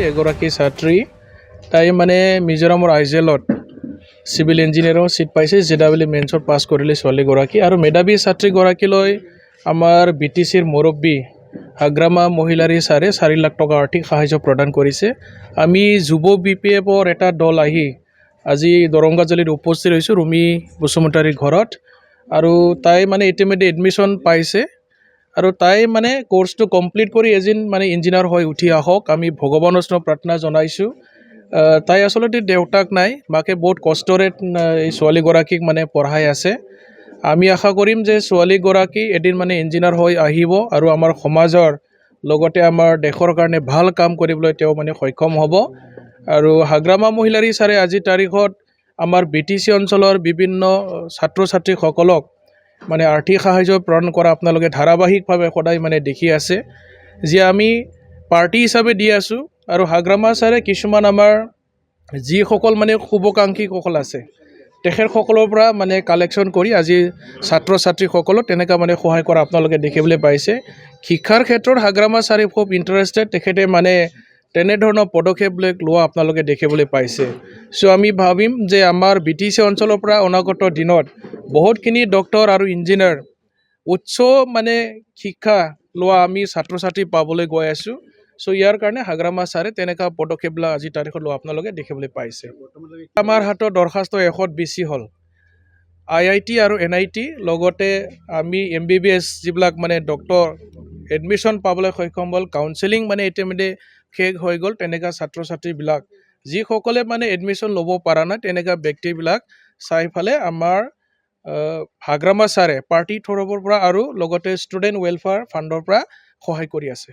এগৰাকী ছাত্ৰী তাই মানে মিজোৰামৰ আইজেলত চিভিল ইঞ্জিনিয়াৰৰ চিট পাইছে JEE মেইনছত পাছ কৰিলে ছোৱালীগৰাকী আৰু মেধাৱী ছাত্ৰীগৰাকীলৈ আমাৰ BTCৰ মুৰব্বী হাগ্ৰামা মহিলাৰী ছাৰে 4 লাখ টকা আৰ্থিক সাহায্য প্ৰদান কৰিছে। আমি যুৱ BPFৰ এটা দল আহি আজি দৰংগাজুলিত উপস্থিত হৈছোঁ ৰুমি বসুমতাৰীৰ ঘৰত আৰু তাই মানে ইতিমধ্যে এডমিশ্যন পাইছে আৰু তাই মানে কোৰ্সটো কমপ্লিট কৰি এজন মানে ইঞ্জিনিয়াৰ হৈ উঠি আহক আমি ভগৱানৰ ওচৰত প্ৰাৰ্থনা জনাইছোঁ। তাই আসলতে দেউতাক নাই, মাকে বহুত কষ্টৰে এই ছোৱালীগৰাকীক মানে পঢ়াই আছে। আমি আশা কৰিম যে ছোৱালীগৰাকী এদিন মানে ইঞ্জিনিয়াৰ হৈ আহিব আৰু আমাৰ সমাজৰ লগতে আমাৰ দেশৰ কাৰণে ভাল কাম কৰিবলৈ তেওঁ মানে সক্ষম হ'ব। আৰু হাগ্ৰামা মহিলাৰী ছাৰে আজিৰ তাৰিখত আমাৰ BTC অঞ্চলৰ বিভিন্ন ছাত্ৰ ছাত্ৰীসকলক মানে আৰ্থিক সাহায্য প্ৰদান কৰা আপোনালোকে ধাৰাবাহিকভাৱে সদায় মানে দেখি আছে যে আমি পাৰ্টি হিচাপে দি আছোঁ আৰু হাগ্ৰামা ছাৰে কিছুমান আমাৰ যিসকল মানে শুভাকাংক্ষীসকল আছে তেখেতসকলৰ পৰা মানে কালেকশ্যন কৰি আজি ছাত্ৰ ছাত্ৰীসকলক তেনেকুৱা মানে সহায় কৰা আপোনালোকে দেখিবলৈ পাইছে। শিক্ষাৰ ক্ষেত্ৰত হাগ্ৰামা ছাৰে খুব ইণ্টাৰেষ্টেড, তেখেতে মানে তেনেধৰণৰ পদক্ষেপ লোৱা আপোনালোকে দেখিবলৈ পাইছে। চ' আমি ভাবিম যে আমাৰ BTC অঞ্চলৰ পৰা অনাগত দিনত বহুতখিনি ডক্টৰ আৰু ইঞ্জিনিয়াৰ উচ্চ মানে শিক্ষা লোৱা আমি ছাত্ৰ ছাত্ৰী পাবলৈ গৈ আছোঁ। চ' ইয়াৰ কাৰণে হাগ্ৰামা ছাৰে তেনেকুৱা পদক্ষেপবিলাক আজিৰ তাৰিখত লোৱা আপোনালোকে দেখিবলৈ পাইছে। আমাৰ হাতত দৰখাস্ত 100 বেছি হ'ল। IIT আৰু NIT লগতে আমি MBBS যিবিলাক মানে ডক্টৰ এডমিশ্যন পাবলৈ সক্ষম হ'ল, কাউন্সেলিং মানে ইতিমধ্যে শেষ হৈ গ'ল। তেনেকুৱা ছাত্ৰ ছাত্ৰীবিলাক যিসকলে মানে এডমিশ্যন ল'ব পৰা নাই তেনেকুৱা ব্যক্তিবিলাক চাই ফালে আমাৰ হাগ্ৰামা ছাৰে পাৰ্টি তৰফৰ পৰা আৰু লগতে ষ্টুডেণ্ট ৱেলফেয়াৰ ফাণ্ডৰ পৰা সহায় কৰি আছে।